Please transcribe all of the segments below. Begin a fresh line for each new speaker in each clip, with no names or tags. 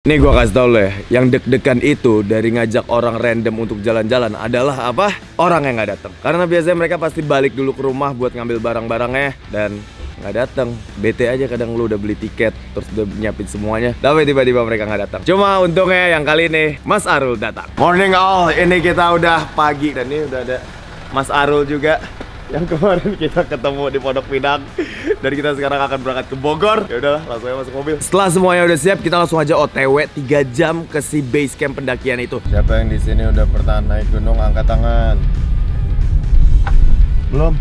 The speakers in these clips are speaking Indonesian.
Nih gua kasih tau lo ya, yang deg-degan itu dari ngajak orang random untuk jalan-jalan adalah apa? Orang yang nggak datang. Karena biasanya mereka pasti balik dulu ke rumah buat ngambil barang-barangnya dan nggak datang. Bete aja kadang lu udah beli tiket terus udah nyiapin semuanya, tapi tiba-tiba mereka nggak datang. Cuma untungnya yang kali ini Mas Arul datang. Morning all, ini kita udah pagi dan ini udah ada Mas Arul juga. Yang kemarin kita ketemu di Pondok Pinang dan kita sekarang akan berangkat ke Bogor. Ya udahlah, langsung aja masuk mobil. Setelah semuanya udah siap, kita langsung aja OTW 3 jam ke si base camp pendakian itu. Siapa yang di sini udah pernah naik gunung angkat tangan? Belum?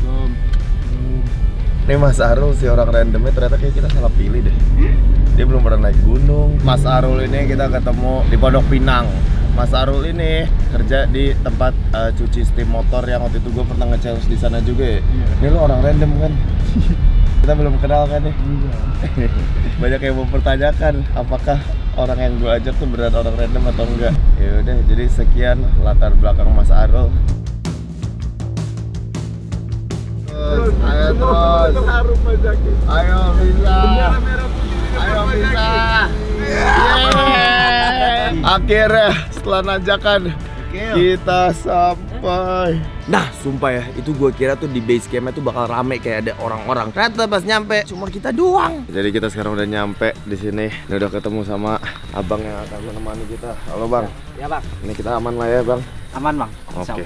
Belum. Ini Mas Arul si orang randomnya ternyata kayak kita salah pilih deh. Dia belum pernah naik gunung. Mas Arul ini kita ketemu di Pondok Pinang. Mas Arul ini kerja di tempat cuci steam motor yang waktu itu gue pernah nge-challenge di sana juga ya. Ini lu orang random kan? Kita belum kenal kan nih? Iya. Banyak yang mempertanyakan apakah orang yang gue ajak tuh beneran orang random atau enggak. Ya udah, jadi sekian latar belakang Mas Arul. Ayo terus. Ayo bisa. Ayo bisa. Akhirnya setelah nanjakan kita sampai. Nah sumpah ya, itu gue kira tuh di base campnya tuh bakal rame kayak ada orang-orang. Ternyata pas nyampe cuma kita doang. Jadi kita sekarang udah nyampe di sini. Udah ketemu sama abang yang akan menemani kita. Halo bang.
Ya bang.
Ini kita aman lah ya bang.
Aman bang.
Oke.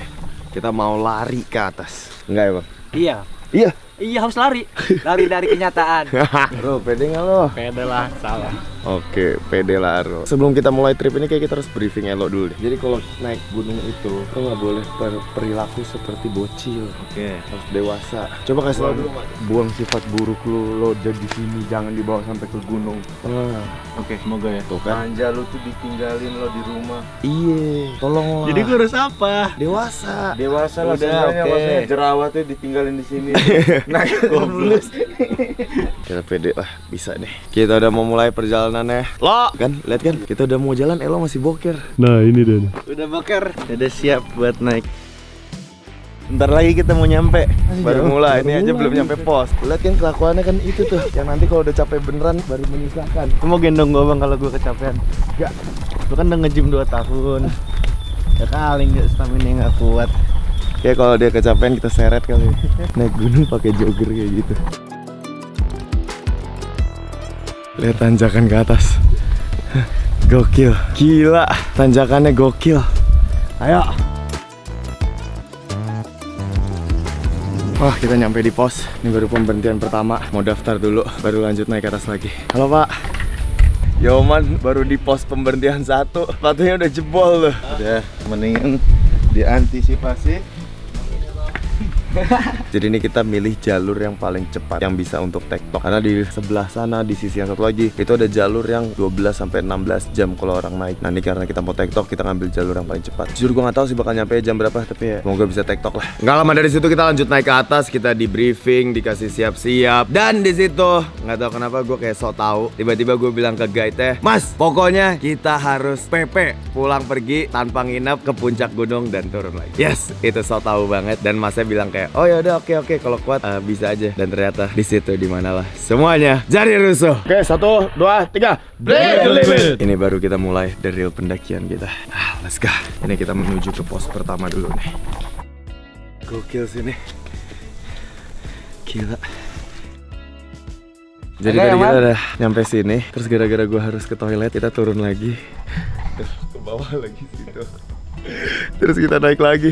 Kita mau lari ke atas. Enggak ya bang?
Iya.
Iya.
Iya harus lari. Lari dari kenyataan.
Bro, pede nggak lo?
Pede lah, salah.
Oke, pede lah Aro. Sebelum kita mulai trip ini kayak kita harus briefing Elo dulu deh. Jadi kalau naik gunung itu lo nggak boleh berperilaku seperti bocil. Oke. Harus dewasa. Coba kasih tau dulu, buang sifat buruk lo jadi di sini, jangan dibawa sampai ke gunung.
Oke, semoga ya.
Tuh kan.
Manja lu tuh ditinggalin lo di rumah.
Iya, tolong lah.
Jadi gue harus apa?
Dewasa.
Dewasa lah sebenarnya, maksudnya jerawatnya ditinggalin di sini. Nah,
Goblok. Kita pede lah, bisa nih. Kita udah mau mulai perjalanannya. Lo kan, lihat kan, kita udah mau jalan, Elo masih boker.
Nah ini deh.
Udah boker, udah siap buat naik. Bentar lagi kita mau nyampe. Baru mulai, ini aja belum nyampe pos. Lihat kan kelakuannya kan itu tuh, yang nanti kalau udah capek beneran baru menyusahkan. Lu mau gendong gua bang kalau gua kecapean? Enggak. Lu kan udah nge-gym 2 tahun. Ya kali nggak stamina nggak kuat. Kayak kalau dia kecapean kita seret kali. Naik gunung pakai jogger kayak gitu. Lihat tanjakan ke atas. Gokil. Gila, tanjakannya gokil. Ayo. Wah, kita nyampe di pos. Ini baru pemberhentian pertama. Mau daftar dulu, baru lanjut naik ke atas lagi. Halo Pak. Yoman baru di pos pemberhentian 1. Sepatunya udah jebol loh.
udah mendingan diantisipasi.
Jadi ini kita milih jalur yang paling cepat yang bisa untuk tektok. Karena di sebelah sana, di sisi yang satu lagi, itu ada jalur yang 12-16 jam kalau orang naik. Nah ini karena kita mau tektok, kita ngambil jalur yang paling cepat. Jujur gue nggak tahu sih bakal nyampe jam berapa, tapi ya semoga bisa tektok lah. Nggak lama dari situ kita lanjut naik ke atas, kita di briefing, dikasih siap-siap. Dan di situ nggak tahu kenapa gue kayak sok tahu. Tiba-tiba gue bilang ke guide-nya, Mas, pokoknya kita harus PP pulang pergi tanpa nginep ke puncak gunung dan turun lagi. Yes, itu sok tahu banget. Dan Masnya bilang kayak, oh ya udah oke kalau kuat bisa aja. Dan ternyata di situ dimana lah semuanya jadi rusuh. Oke, 1, 2, 3 break the limit. Ini baru kita mulai the real pendakian kita. Let's go. Ini kita menuju ke pos pertama dulu nih. Gokil sini. Gila. Jadi tadi kita udah nyampe sini, terus gara-gara gue harus ke toilet kita turun lagi. Ke bawah lagi situ. Terus kita naik lagi.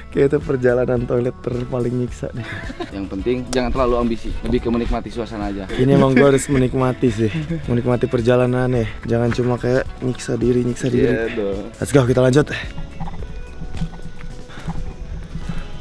Kayak itu perjalanan toilet terpaling nyiksa nih.
Yang penting jangan terlalu ambisi, lebih ke menikmati suasana aja.
Ini emang gue harus menikmati sih, menikmati perjalanan ya. Jangan cuma kayak nyiksa diri.
Iya dong.
Let's go, kita lanjut.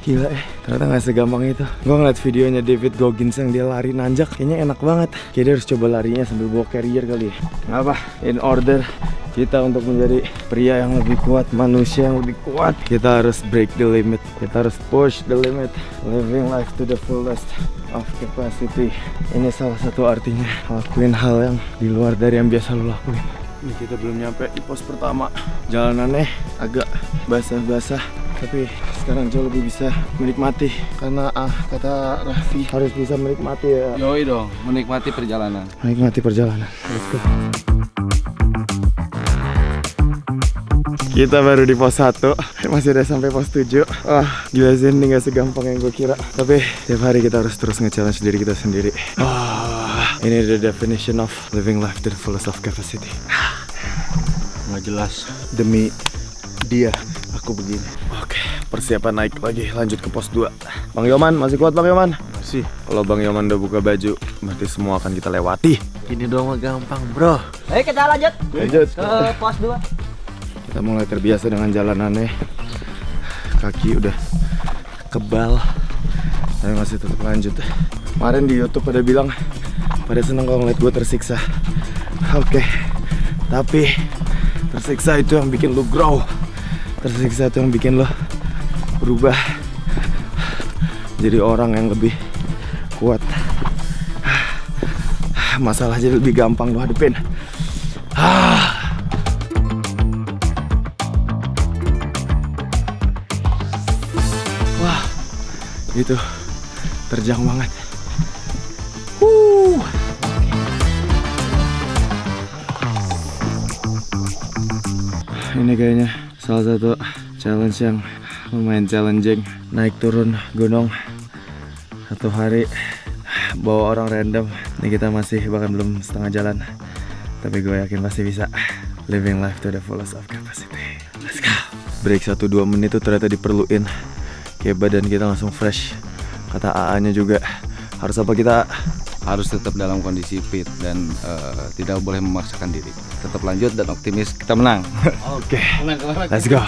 Gila ternyata gak segampang itu. Gue ngeliat videonya David Goggins yang dia lari nanjak, kayaknya enak banget. Kayak dia harus coba larinya sambil bawa carrier kali ya. Apa? In order kita untuk menjadi pria yang lebih kuat, manusia yang lebih kuat, kita harus break the limit. Kita harus push the limit, living life to the fullest of capacity. Ini salah satu artinya lakuin hal yang di luar dari yang biasa lo lakuin. Ini kita belum nyampe di pos pertama. Jalanannya agak basah-basah, tapi sekarang jauh lebih bisa menikmati. Karena kata Raffi harus bisa menikmati ya.
Yoi dong, menikmati perjalanan.
Menikmati perjalanan. Let's go. Kita baru di pos 1, masih udah sampai pos 7. Wah, gila sih, ini gak segampang yang gue kira. Tapi tiap hari kita harus terus nge-challenge diri kita sendiri. Ini the definition of living life to the fullest of capacity.
Nggak jelas.
Demi dia, aku begini. Oke, persiapan naik lagi, lanjut ke pos 2. Bang Yoman, masih kuat Bang Yoman?
Masih.
Kalau Bang Yoman udah buka baju, berarti semua akan kita lewati.
Ini doang mah gampang, bro.
Ayo kita lanjut
Lanjut.
ke pos 2.
Kita mulai terbiasa dengan jalanannya. Kaki udah kebal, tapi masih tetap lanjut. Kemarin di YouTube pada bilang pada seneng kalau ngeliat gue tersiksa. Oke, tapi tersiksa itu yang bikin lu grow. Tersiksa itu yang bikin lo berubah jadi orang yang lebih kuat. Masalah jadi lebih gampang lo hadepin. Wah, itu terjang banget. Ini kayaknya salah satu challenge yang lumayan challenging. Naik turun gunung satu hari bawa orang random. Ini kita masih bahkan belum setengah jalan, tapi gue yakin pasti bisa. Living life to the fullest of capacity. Let's go. Break 1-2 menit tuh ternyata diperluin. Kayak badan kita langsung fresh. Kata AA-nya juga, harus apa kita?
Harus tetap dalam kondisi fit dan tidak boleh memaksakan diri. Tetap lanjut dan optimis kita menang.
Oke, let's go.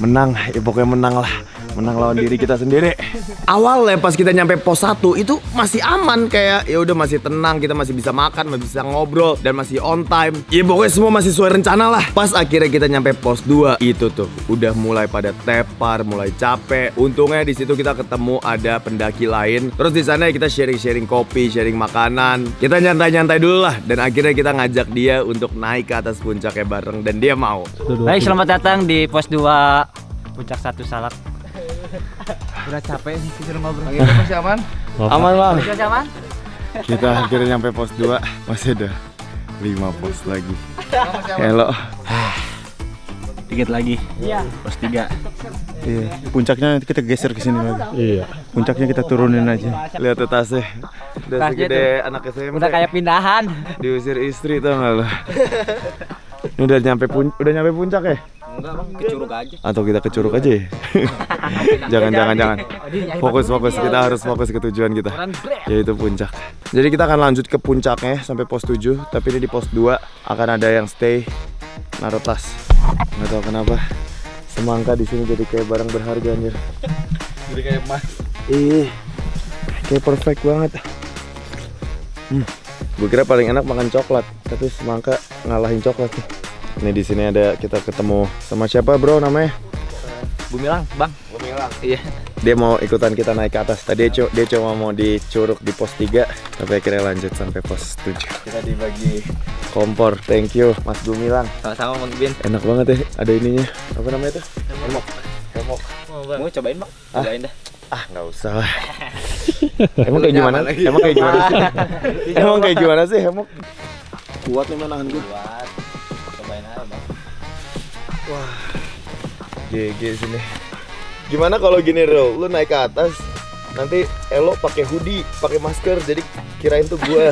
Menang, ya pokoknya menang lah. Menang lawan diri kita sendiri. Awalnya pas kita nyampe pos 1 itu masih aman, kayak ya udah masih tenang, kita masih bisa makan, masih bisa ngobrol dan masih on time. Ya pokoknya semua masih sesuai rencana lah. Pas akhirnya kita nyampe pos 2 itu tuh udah mulai pada tepar, mulai capek. Untungnya di situ kita ketemu ada pendaki lain. Terus di sana kita sharing-sharing kopi, sharing makanan. Kita nyantai-nyantai dulu lah dan akhirnya kita ngajak dia untuk naik ke atas puncaknya bareng dan dia mau.
Baik, selamat datang di pos 2 Puncak 1 Salak.
Udah capek nih kita ngobrol.
Masih aman?
Aman bang.
Masih aman?
Kita akhirnya nyampe pos 2. Masih ada 5 pos lagi. Hello.
Dikit lagi.
Iya.
Pos 3.
Iya. Puncaknya nanti kita geser ke sini lagi. Iya. Puncaknya kita turunin aja.
Lihat tuh tasnya. Udah
Tasnya
segede anak SMP.
Udah kayak pindahan.
Diusir istri tau gak lo? Ini udah nyampe puncak ya?
Enggak bang, ke Curug aja.
Atau kita ke Curug aja ya? Jangan. Fokus, kita harus fokus ke tujuan kita, yaitu puncak. Jadi kita akan lanjut ke puncaknya sampai pos 7. Tapi ini di pos 2 akan ada yang stay naruh tas. Nggak tahu kenapa semangka di sini jadi kayak barang berharga anjir.
Jadi kayak emas.
Kayak perfect banget. Gue kira paling enak makan coklat, tapi semangka ngalahin coklat nih. Ini di sini ada kita ketemu sama siapa bro namanya?
Bumilang, bang.
Bumilang.
Iya.
Dia mau ikutan kita naik ke atas. Tadi dia cuma mau di Curug di pos 3, tapi akhirnya lanjut sampai pos 7. Kita dibagi kompor. Thank you Mas Bumilang.
Sama-sama Bang Bin.
Enak banget ya, ada ininya. Apa namanya tuh? Hemok.
Mau cobain bang? Cobain dah.
Ah nggak usah lah. Emang kayak gimana? Emang kayak gimana sih? Emang kayak gimana sih hemok? Kuat nih nahan gue.
Buat cobain aja bang.
Wah, GG sini. Gimana kalau gini Ro, lu naik ke atas, nanti Elo pakai hoodie, pakai masker, jadi kirain tuh gue.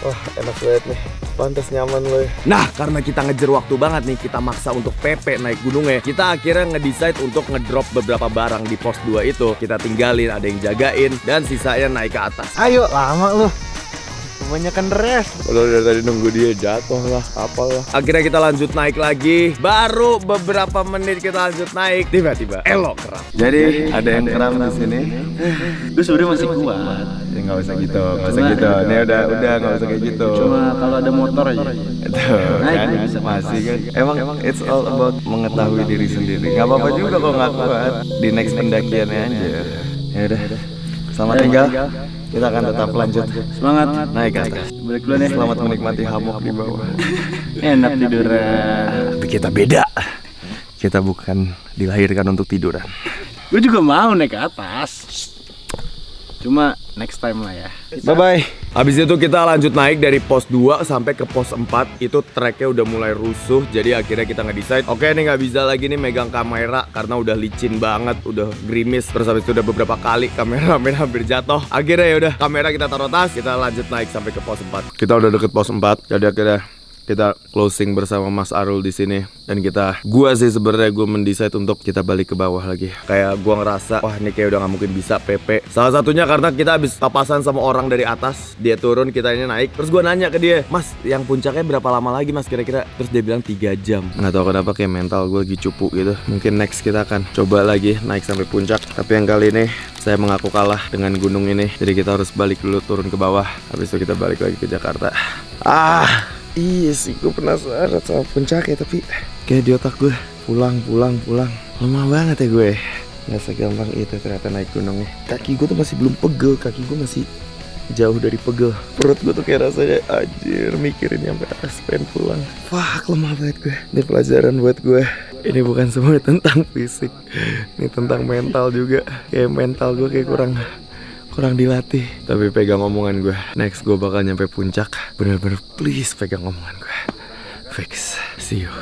Wah enak banget nih, pantas nyaman lo. Nah karena kita ngejar waktu banget nih, kita maksa untuk PP naik gunungnya. Kita akhirnya ngedecide untuk ngedrop beberapa barang di pos 2 itu. Kita tinggalin, ada yang jagain, dan sisanya naik ke atas.
Ayo, lama lu. Kebanyakan rest.
Kalau dari tadi nunggu dia jatuh lah, apalah. Akhirnya kita lanjut naik lagi. Baru beberapa menit kita lanjut naik, tiba-tiba Elo kram. Jadi ada yang kram di sini.
Gue sebenernya masih kuat.
Ya nggak usah gitu, nggak usah gitu. Ini udah nggak usah kayak gitu.
Cuma kalau ada motor aja.
Tuh, kan masih kan. Emang it's all about mengetahui diri sendiri. Nggak apa-apa juga kalau nggak kuat. Di next pendakiannya aja. Ya udah. Selamat tinggal. Kita akan tetap lanjut.
Semangat.
Naik ke atas.
Balik dulu nih.
Selamat menikmati hammock di bawah.
Enak tiduran.
Tapi kita beda. Kita bukan dilahirkan untuk tiduran.
Gue juga mau naik ke atas. Cuma next time lah ya.
Bye bye. Habis itu kita lanjut naik dari pos 2 sampai ke pos 4. Itu treknya udah mulai rusuh, jadi akhirnya kita nge-decide, oke nih nggak bisa lagi nih megang kamera karena udah licin banget, udah gerimis. Terus habis itu udah beberapa kali kamera hampir jatuh. Akhirnya ya udah, kamera kita taruh tas, kita lanjut naik sampai ke pos 4. Kita udah deket pos 4, jadi akhirnya kita closing bersama Mas Arul di sini. Dan gua sih sebenarnya gue mendesain untuk kita balik ke bawah lagi. Kayak gua ngerasa wah ini kayak udah nggak mungkin bisa PP. Salah satunya karena kita habis papasan sama orang dari atas, dia turun, kita ini naik. Terus gua nanya ke dia, Mas yang puncaknya berapa lama lagi Mas kira-kira? Terus dia bilang 3 jam. Nggak tahu kenapa kayak mental gue lagi cupu gitu. Mungkin next kita akan coba lagi naik sampai puncak. Tapi yang kali ini saya mengaku kalah dengan gunung ini. Jadi kita harus balik dulu, turun ke bawah. Habis itu kita balik lagi ke Jakarta. Iya sih, gue penasaran sama puncaknya, tapi kayak di otak gue pulang. Lemah banget ya gue. Nggak segampang itu ternyata naik gunungnya. Kaki gue tuh masih belum pegel, kaki gue masih jauh dari pegel. Perut gue tuh kayak rasanya anjir, mikirin sampai atas pengen pulang. Fuck, lemah banget gue. Ini pelajaran buat gue. Ini bukan semua tentang fisik, ini tentang mental juga. Kayak mental gue kayak kurang dilatih. Tapi pegang omongan gue, next gue bakal nyampe puncak. Bener-bener please pegang omongan gue. Fix, see you.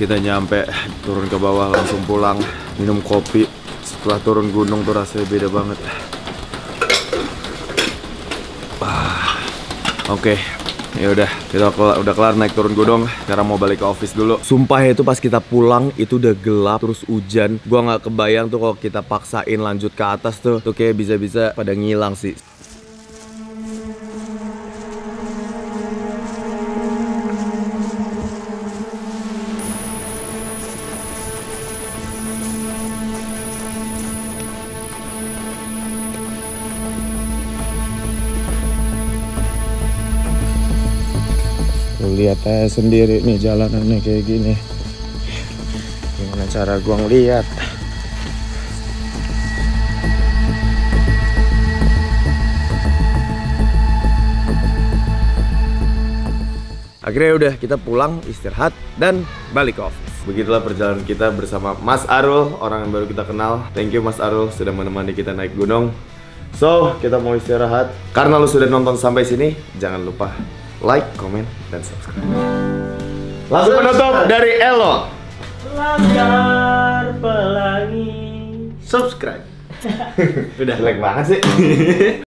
Kita nyampe, turun ke bawah langsung pulang, minum kopi. Setelah turun gunung tuh rasanya beda banget. Oke. Ya udah, kita udah kelar naik turun gunung. Sekarang mau balik ke office dulu. Sumpah ya, itu pas kita pulang itu udah gelap terus hujan. Gua nggak kebayang tuh kalau kita paksain lanjut ke atas tuh kayak bisa-bisa pada ngilang sih. Lihat aja sendiri nih jalanannya kayak gini. Gimana cara gua ngeliat? Akhirnya udah kita pulang, istirahat, dan balik ke office. Begitulah perjalanan kita bersama Mas Arul, orang yang baru kita kenal. Thank you Mas Arul sudah menemani kita naik gunung. So, kita mau istirahat. Karena lu sudah nonton sampai sini, jangan lupa like, komen, dan subscribe. Langsung penutup dari Elo.
Langgar pelangi.
Subscribe. Udah jelek banget sih.